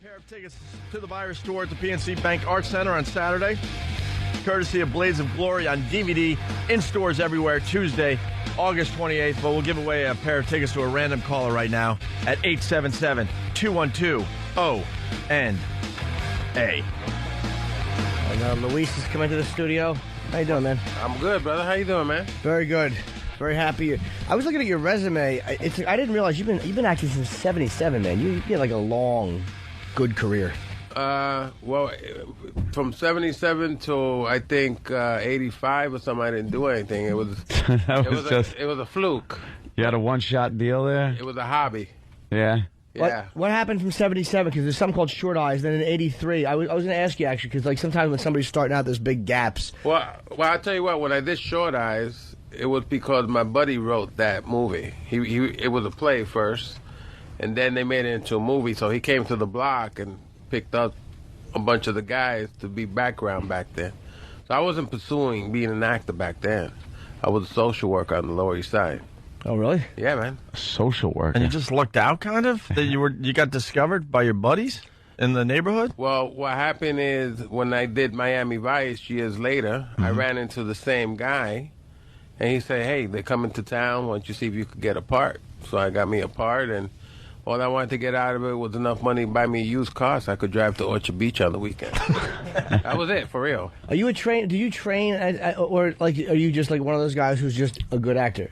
Pair of tickets to the Virus Tour at the PNC Bank Arts Center on Saturday. Courtesy of Blades of Glory on DVD in stores everywhere Tuesday, August 28th. But we'll give away a pair of tickets to a random caller right now at 877-212-ONA. And Luis is coming to the studio. How you doing, man? I'm good, brother. How you doing, man? Very good. Very happy. I was looking at your resume. I didn't realize you've been acting since '77, man. You had like a long, good career. Well, from '77 to I think '85 or something, I didn't do anything. It was it was a fluke. You had a one-shot deal there? It was a hobby. Yeah. Yeah. What happened from '77? Because there's something called Short Eyes. Then in '83, I was going to ask you actually, because like sometimes when somebody's starting out, there's big gaps. Well, I'll tell you what. When I did Short Eyes, it was because my buddy wrote that movie. It was a play first, and then they made it into a movie. So he came to the block and picked up a bunch of the guys to be background back then. So I wasn't pursuing being an actor back then. I was a social worker on the Lower East Side. Oh, really? Yeah, man. Social worker. And you just lucked out, kind of? That you got discovered by your buddies in the neighborhood? Well, what happened is when I did Miami Vice years later, I ran into the same guy, and he said, "Hey, they're coming to town. Why don't you see if you could get a part?" So I got me a part, and all I wanted to get out of it was enough money to buy me a used car so I could drive to Orchard Beach on the weekend. That was it, for real. Are you do you train, or like are you just like one of those guys who's just a good actor?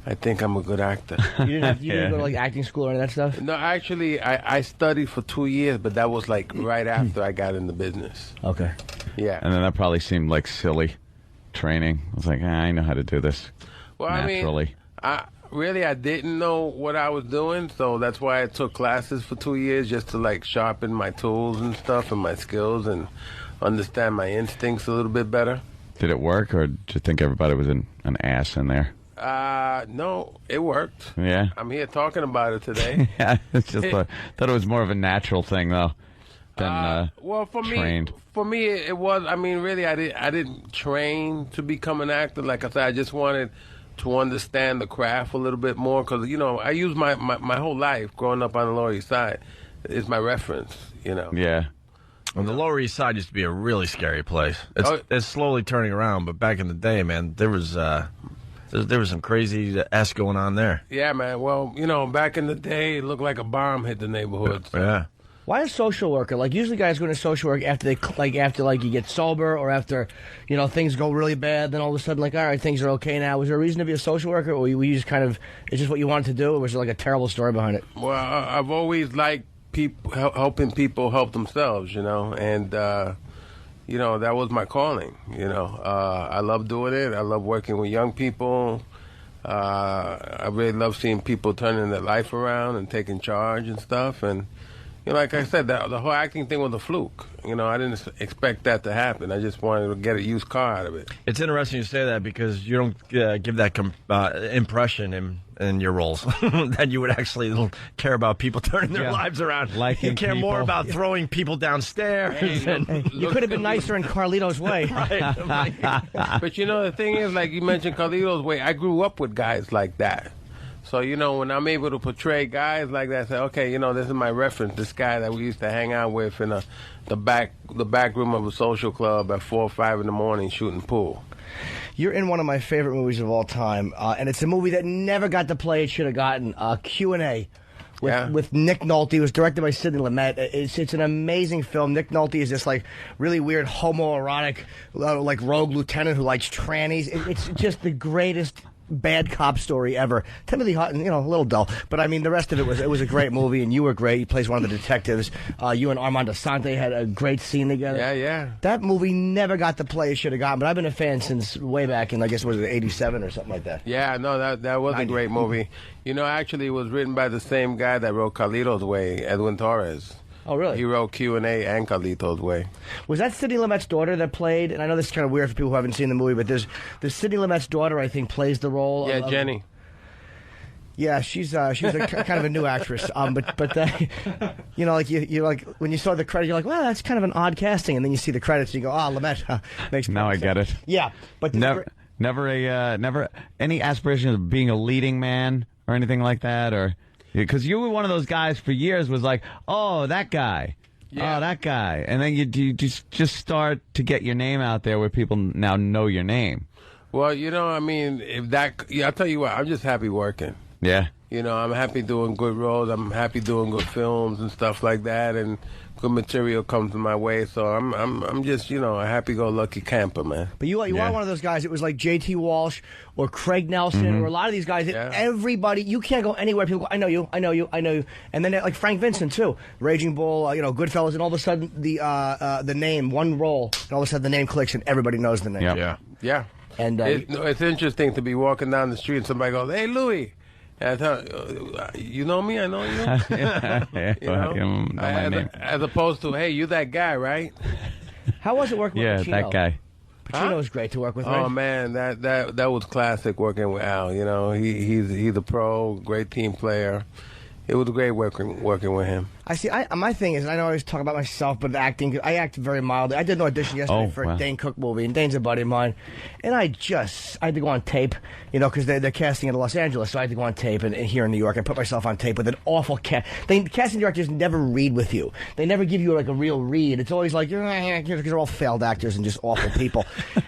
I think I'm a good actor. You didn't go to like acting school or any of that stuff? No, actually, I studied for 2 years, but that was like right after I got in the business. Okay. Yeah. And then that probably seemed like silly training. I was like, I know how to do this naturally. I didn't know what I was doing, so that's why I took classes for 2 years, just to like sharpen my tools and stuff and my skills and understand my instincts a little bit better. Did it work, or did you think everybody was an ass in there? No, it worked. Yeah. I'm here talking about it today. Yeah, it's just thought it was more of a natural thing, though, than well, for trained. me, it was. I mean, really, I didn't train to become an actor. Like I said, I just wanted to understand the craft a little bit more, because I use my whole life growing up on the Lower East Side is my reference. Yeah. Well, the Lower East Side used to be a really scary place. It's slowly turning around, but back in the day, man, there was some crazy S going on there. Yeah, man. Well, back in the day, it looked like a bomb hit the neighborhood. So. Yeah. Why a social worker? Like usually guys go into social work after you get sober, or after things go really bad. Then all of a sudden, like, all right, things are okay now. Was there a reason to be a social worker, or were you just kind of, it's just what you wanted to do, or was there like a terrible story behind it? Well, I've always liked helping people help themselves, and that was my calling. I love doing it. I love working with young people. I really love seeing people turning their life around and taking charge and stuff. And like I said, the whole acting thing was a fluke. I didn't expect that to happen. I just wanted to get a used car out of it. It's interesting you say that, because you don't give that impression in your roles that you would actually care about people turning their lives around. You care more about throwing people downstairs. You could have been nicer in Carlito's way. Right. But the thing is, like you mentioned Carlito's way, I grew up with guys like that. So, when I'm able to portray guys like that, I say, okay, this is my reference, this guy that we used to hang out with in the back room of a social club at 4 or 5 in the morning shooting pool. You're in one of my favorite movies of all time, and it's a movie that never got the play it should have gotten, Q&A. With Nick Nolte. It was directed by Sidney Lumet. It's an amazing film. Nick Nolte is this like really weird homoerotic like rogue lieutenant who likes trannies. It's just the greatest bad cop story ever. Timothy Hutton, a little dull, but I mean the rest of it was a great movie, and you were great. You plays one of the detectives. You and Armando Sante had a great scene together. Yeah. That movie never got the play it should have gotten, but I've been a fan since way back in, I guess, was it '87 or something like that? Yeah, no, that was a great movie. Actually, it was written by the same guy that wrote Carlito's Way, Edwin Torres. Oh, really? He wrote Q&A and Carlito's Way. Was that Sidney Lumet's daughter that played? And I know this is kind of weird for people who haven't seen the movie, but there's Sidney Lumet's daughter, I think, plays the role. Yeah, Jenny. Yeah, she's a kind of a new actress. But like you like when you saw the credit, you're like, well, that's kind of an odd casting, and then you see the credits, and you go, Lumet makes. Now I get it. Yeah, but never any aspiration of being a leading man or anything like that, or. Because you were one of those guys for years was like, oh, that guy. Yeah. Oh, that guy. And then you just start to get your name out there where people now know your name. Well, you know, I mean, I'll tell you what, I'm just happy working. Yeah. You know, I'm happy doing good roles. I'm happy doing good films and stuff like that, and good material comes my way. So I'm just, you know, a happy-go-lucky camper, man. But you are one of those guys. It was like J.T. Walsh or Craig Nelson or a lot of these guys. That everybody, you can't go anywhere. People go, I know you. And then like Frank Vincent too, Raging Bull, you know, Goodfellas, and all of a sudden the name, one role, and all of a sudden the name clicks and everybody knows the name. Yeah. And it's interesting to be walking down the street and somebody goes, "Hey, Louis." And I thought, you know me, I know you. As opposed to, hey, you that guy, right? How was it working with Pacino? Yeah, that guy. Pacino was great to work with, right? Oh man, that was classic working with Al. You know, he's a pro, great team player. It was great working with him. I see. My thing is, I know I always talk about myself, but acting, I act very mildly. I did an audition yesterday for a Dane Cook movie, and Dane's a buddy of mine. And I had to go on tape, you know, because they're casting in Los Angeles, so I had to go on tape and here in New York. I put myself on tape with an awful cast. Casting directors never read with you. They never give you like a real read. It's always like, because they're all failed actors and just awful people.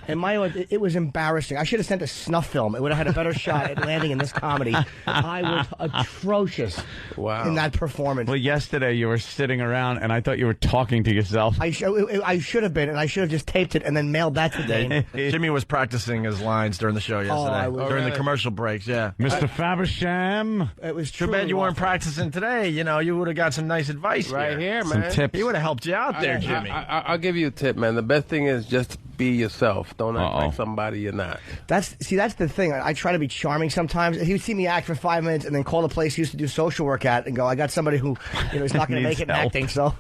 And it was embarrassing. I should have sent a snuff film. It would have had a better shot at landing in this comedy. I was atrocious in that performance. Well, yesterday you were sitting around, and I thought you were talking to yourself. I should have been, and I should have just taped it and then mailed that to Dane. Jimmy was practicing his lines during the show yesterday, during the commercial breaks. Yeah, Mr. Fabersham. It was true. Too bad you weren't practicing today. You know, you would have got some nice advice right here, man. Some tips. He would have helped you out there, Jimmy. I'll give you a tip, man. The best thing is just be yourself. Don't act like somebody you're not. That's the thing. I try to be charming sometimes. He would see me act for 5 minutes and then call the place he used to do social work at and go, I got somebody who, you know, is not going to make it in acting, so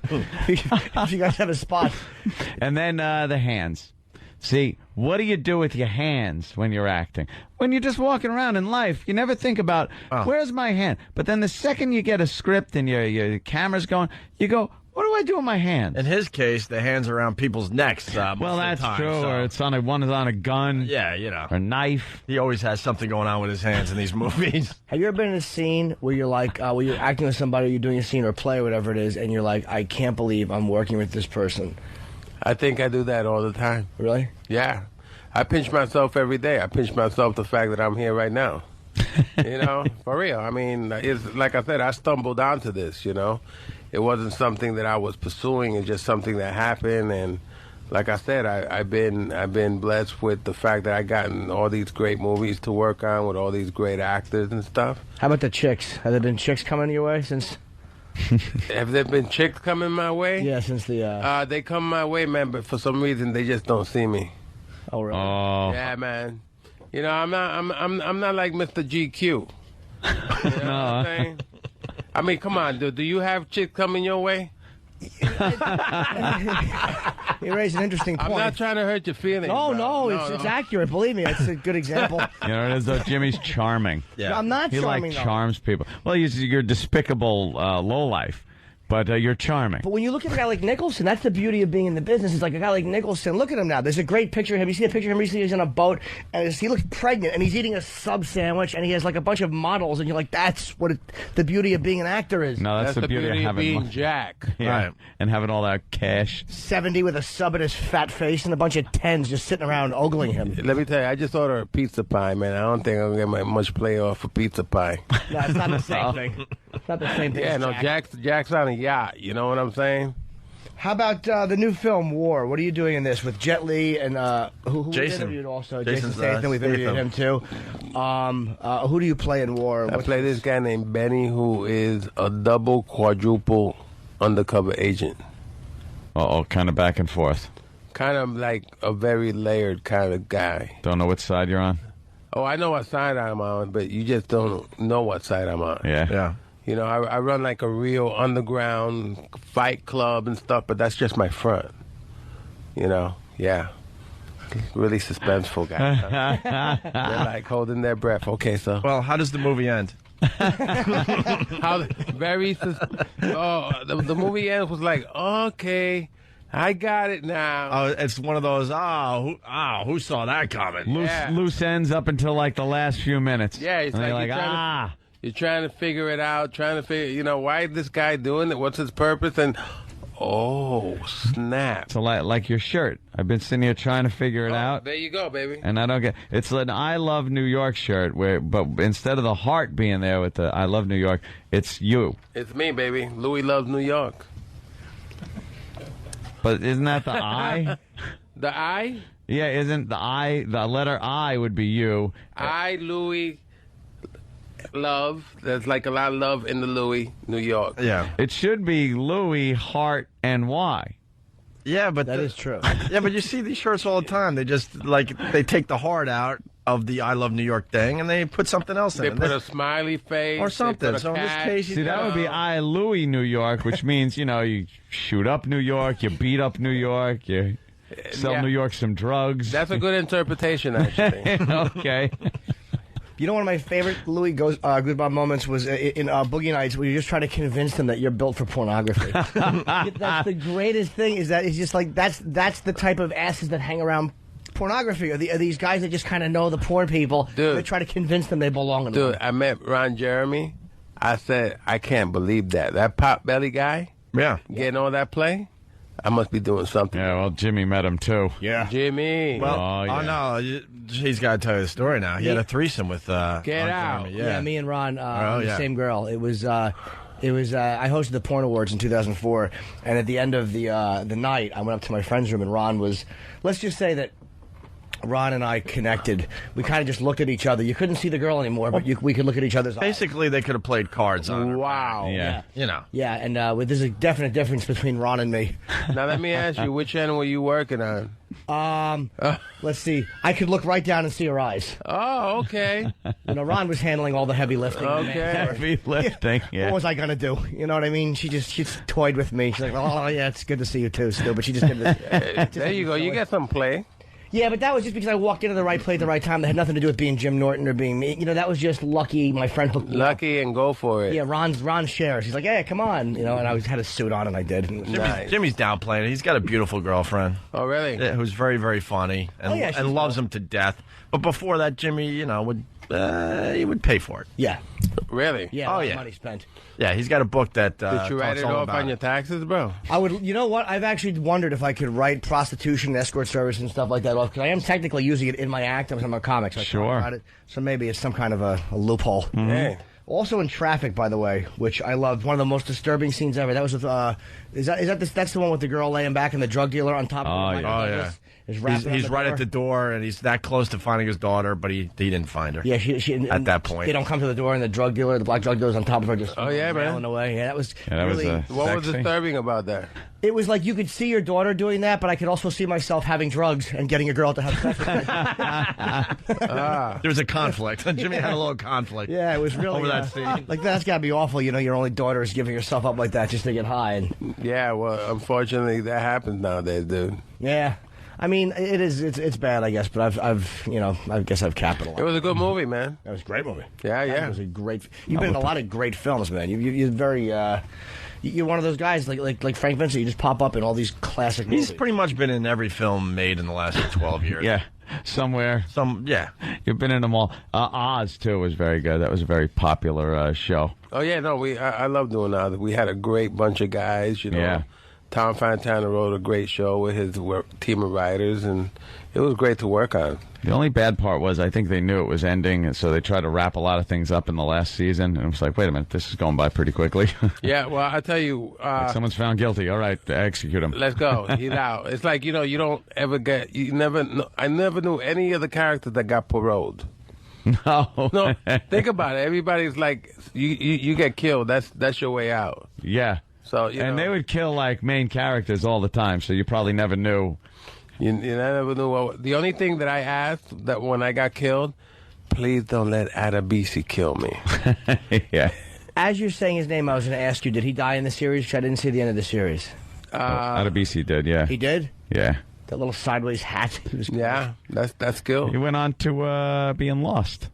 if you guys have a spot. And then the hands. See, what do you do with your hands when you're acting? When you're just walking around in life, you never think about, where's my hand? But then the second you get a script and your camera's going, you go, what do I do with my hands? In his case, the hands are around people's necks. Well, that's time, true. So. Or it's one is on a gun. Yeah, you know. Or a knife. He always has something going on with his hands in these movies. Have you ever been in a scene where you're like, where you're acting with somebody, or you're doing a scene or play or whatever it is, and you're like, I can't believe I'm working with this person? I think I do that all the time. Really? Yeah. I pinch myself every day. I pinch myself the fact that I'm here right now. You know, for real. I mean, it's like I said, I stumbled onto this, you know. It wasn't something that I was pursuing. It's just something that happened. And like I said, I've been blessed with the fact that I gotten all these great movies to work on with all these great actors and stuff. How about the chicks? Have there been chicks coming your way since? Have there been chicks coming my way? Yeah, since the. They come my way, man, but for some reason they just don't see me. Oh really? Oh. Yeah, man. You know, I'm not like Mr. GQ. You know what I'm saying? I mean, come on, do you have chicks coming your way? You raise an interesting point. I'm not trying to hurt your feelings. No, it's accurate. Believe me, it's a good example. You know, it is though. Jimmy's charming. Yeah. No, I'm not charming. He charms people. Well, you're despicable lowlife. But you're charming. But when you look at a guy like Nicholson, that's the beauty of being in the business. It's like a guy like Nicholson. Look at him now. There's a great picture of him. You see a picture of him recently. He's on a boat, and he looks pregnant, and he's eating a sub sandwich, and he has like a bunch of models, and you're like, that's what the beauty of being an actor is. No, that's the beauty of having being Jack. Yeah, right. And having all that cash. 70 with a sub in his fat face and a bunch of 10s just sitting around ogling him. Let me tell you, I just ordered a pizza pie, man. I don't think I'm gonna get much play off a pizza pie. No, it's not the same thing. It's not the same thing. Yeah, as no, Jack's on a yacht. You know what I'm saying? How about the new film War? What are you doing in this with Jet Li and who Jason. interviewed also? Jason Statham. We've interviewed him too. Who do you play in War? I play this guy named Benny, who is a double, quadruple undercover agent. Kind of back and forth. Kind of like a very layered kind of guy. Don't know which side you're on? Oh, I know what side I'm on, but you just don't know what side I'm on. Yeah. You know, I run like a real underground fight club and stuff, but that's just my front. You know, yeah. Really suspenseful guy. Huh? They're like holding their breath. Okay, so. Well, how does the movie end? The movie ends was like, okay, I got it now. Oh, it's one of those, who saw that coming? Loose ends up until like the last few minutes. Yeah, it's and like You're trying to figure it out, why is this guy doing it? What's his purpose? And, oh, snap. So like your shirt. I've been sitting here trying to figure it out. There you go, baby. And I don't get... It's an I Love New York shirt, but instead of the heart being there with the I Love New York, it's you. It's me, baby. Louis loves New York. But isn't that the I? The I? Yeah, isn't the I... The letter I would be you. I, Louis... Love. There's like a lot of love in the Louis, New York. Yeah. It should be Louis, Heart, and Y. Yeah, but That is true. Yeah, but you see these shirts all the time. They just, they take the heart out of the I Love New York thing, and they put something else in They it. put a smiley face. Or something. They put a So in this cat. case, See, that would be I, Louis, New York, which means, you shoot up New York, you beat up New York, you sell New York some drugs. That's a good interpretation, actually. Okay. You know, one of my favorite Louis Guzmán moments was in Boogie Nights, where you just try to convince them that you're built for pornography. That's the greatest thing. Is that it's just like that's the type of asses that hang around pornography, are these guys that just kind of know the porn people. Dude. They try to convince them they belong in Dude, them. I met Ron Jeremy. I said, I can't believe that. That pop belly guy Yeah. getting all that play. I must be doing something. Yeah, well, Jimmy met him, too. Yeah. Jimmy. Well, Oh, yeah. no, he's got to tell you the story now. He had a threesome with Get Ron out. Jeremy, Yeah, me and Ron, the yeah. same girl. It was I hosted the Porn Awards in 2004, and at the end of the night, I went up to my friend's room, and Ron was, let's just say that Ron and I connected. We kind of just looked at each other. You couldn't see the girl anymore, but we could look at each other's eyes. Basically, they could have played cards on her. Wow. Yeah. You know. Yeah, and there's a definite difference between Ron and me. Now, let me ask you, which end were you working on? Let's see. I could look right down and see her eyes. Oh, okay. Ron was handling all the heavy lifting. Okay. Heavy lifting, yeah. What was I gonna do? You know what I mean? She toyed with me. She's like, "Oh yeah, it's good to see you too, still." But she just did this. There you go. You get some play. Yeah, but that was just because I walked into the right place at the right time. That had nothing to do with being Jim Norton or being me. That was just lucky. My friend hooked me up. Lucky and go for it. Yeah, Ron shares. He's like, "Hey, come on," and I had a suit on, and I did. Nice. Jimmy's downplaying it. He's got a beautiful girlfriend. Oh, really? Who's very, very funny and, yeah, she's and loves cool. him to death. But before that, Jimmy, he would pay for it. Yeah, Really? yeah. Oh, a lot of yeah. money spent. Yeah, he's got a book that Did you write talks it all off about on your taxes, bro? I would. You know what? I've actually wondered if I could write prostitution, escort service, and stuff like that off, because I am technically using it in my act. I'm a comic, so I talk Sure. about it. So maybe it's some kind of a loophole. Hey. Also in Traffic, by the way, which I loved, one of the most disturbing scenes ever. That was with that's the one with the girl laying back and the drug dealer on top of Oh, her. yeah. Oh, yeah. He's right at the door, and he's that close to finding his daughter, but he didn't find her. Yeah, she At that point. they don't come to the door, and the black drug dealer's on top of her, just Oh, yeah, man. railing away. Yeah, that was Yeah, that was really. What was Sexy. disturbing about that? It was like you could see your daughter doing that, but I could also see myself having drugs and getting a girl to have sex with me. There was a conflict. Jimmy had a little conflict. Yeah, it was really Over that scene. Like that's got to be awful. Your only daughter is giving herself up like that just to get high, and Yeah, well, unfortunately, that happens nowadays, dude. yeah. I mean, it is. It's bad, I guess, but I guess I've capitalized. It was a good movie, man. That was a great movie. Yeah, That yeah. was a great. You've been in a lot of great films, man. You're very. You're one of those guys like Frank Vincent. You just pop up in all these classic movies. He's pretty much been in every film made in the last 12 years. Yeah, somewhere. Yeah. You've been in them all. Oz, too, was very good. That was a very popular show. Oh, yeah, no, I love doing that. We had a great bunch of guys, Yeah. Tom Fontana wrote a great show with his team of writers, and it was great to work on. The only bad part was I think they knew it was ending, and so they tried to wrap a lot of things up in the last season. And it was like, wait a minute, this is going by pretty quickly. Yeah, well, I tell you, Someone's found guilty. All right, execute him. let's go. He's out. It's like, you don't ever I never knew any of the characters that got paroled. No. No, think about it. Everybody's like, you get killed. That's your way out. Yeah. So And they would kill, like, main characters all the time, so you probably never knew. You never knew. The only thing that I asked that when I got killed, please don't let Adabisi kill me. Yeah. As you're saying his name, I was going to ask you, did he die in the series? 'Cause I didn't see the end of the series. Adabisi did, yeah. He did? Yeah. That little sideways hat. He was Yeah, that's He good. went on to being Lost.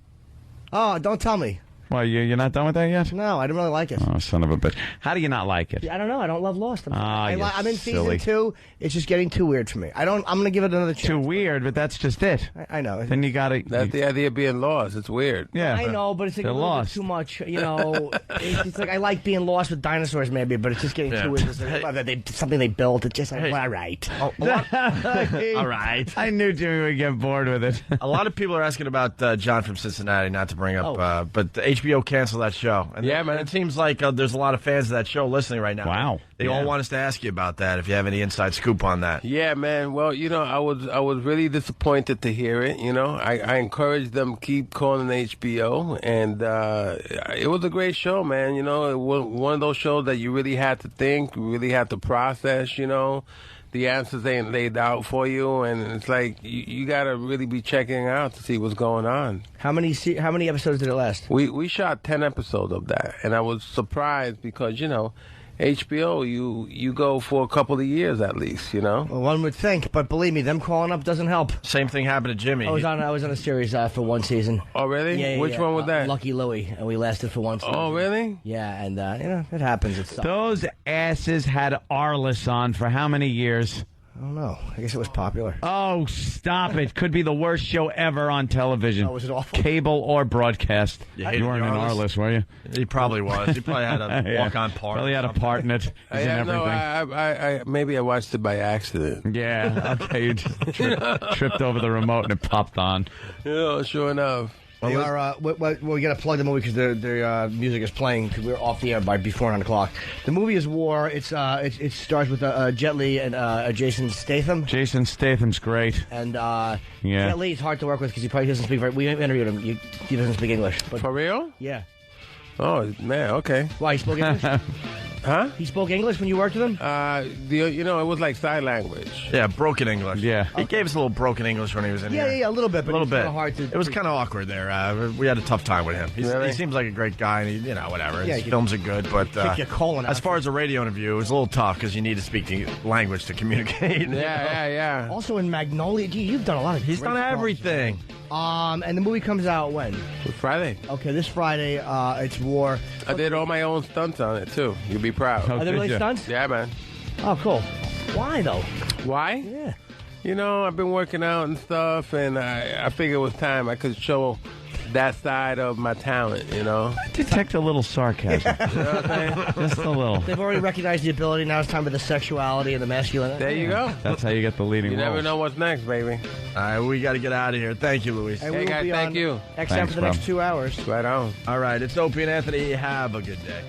Oh, don't tell me. Well, you're not done with that yet? No, I don't really like it. Oh, son of a bitch. How do you not like it? I don't know. I don't love Lost. I'm in silly. season 2. It's just getting too weird for me. I'm going to give it another chance. Too weird, but that's just it. I know. Then you got to... That's the idea of being lost. It's weird. Yeah. I know, but it's like a little bit too much. You know, it's like I like being lost with dinosaurs maybe, but it's just getting too weird. It's something they built. It's just like, all right. All right. I knew Jimmy would get bored with it. A lot of people are asking about John from Cincinnati, not to bring up, but HBO canceled that show. And man, it seems like there's a lot of fans of that show listening right now. Wow. They all want us to ask you about that, if you have any inside scoop on that. Yeah, man. Well, I was really disappointed to hear it. I encouraged them to keep calling HBO, and it was a great show, man. It was one of those shows that you really had to think, really had to process, The answers ain't laid out for you, and it's like you got to really be checking out to see what's going on. How many episodes did it last? We shot 10 episodes of that, and I was surprised because, HBO, you go for a couple of years at least, Well, one would think, but believe me, them calling up doesn't help. Same thing happened to Jimmy. I was on a series for one season. Oh, really? Yeah, Which one was that? Lucky Louie, and we lasted for one season. Oh, really? Yeah, and it happens. It sucks. Those asses had Arliss on for how many years? I don't know. I guess it was popular. Oh, stop it. Could be the worst show ever on television. Oh, was it awful? Cable or broadcast. You weren't in Arliss, were you? He probably was. He probably had a walk-on part. Probably had a part in it. He's in everything. I maybe I watched it by accident. Yeah, okay. You just tripped over the remote and it popped on. Yeah, sure enough. We got to plug the movie because the music is playing because we're off the air before 9 o'clock. The movie is War. It starts with Jet Li and Jason Statham. Jason Statham's great. And Jet Li is hard to work with because he probably doesn't speak we interviewed him. He doesn't speak English. But, for real? Yeah. Oh, man, okay. Why, he spoke English? Huh? He spoke English when you worked with him? It was like sign language. Yeah, broken English. Yeah. He gave us a little broken English when he was in here. Yeah, a little bit, but a little bit. Hard to, it was kind of awkward there. We had a tough time with him. He seems like a great guy, and whatever. His films are good, but as far as a radio interview, it was a little tough because you need to speak the language to communicate. Yeah. Also in Magnolia, you've done a lot of He's done everything. And the movie comes out when? Friday. Okay, this Friday, it's War. I did all my own stunts on it, too. You'll be proud. Are they really stunts? Yeah, man. Oh, cool. Why, though? Why? Yeah. I've been working out and stuff, and I figured it was time I could show that side of my talent, I detect a little sarcasm. You know what I'm saying? Just a little. They've already recognized the ability. Now it's time for the sexuality and the masculinity. There you go. That's how you get the leading You roles. never know what's next, baby. All right, we got to get out of here. Thank you, Luis. Hey, guys, thank you. XM Thanks, for the bro. next 2 hours. Right on. All right, it's Opie and Anthony. Have a good day.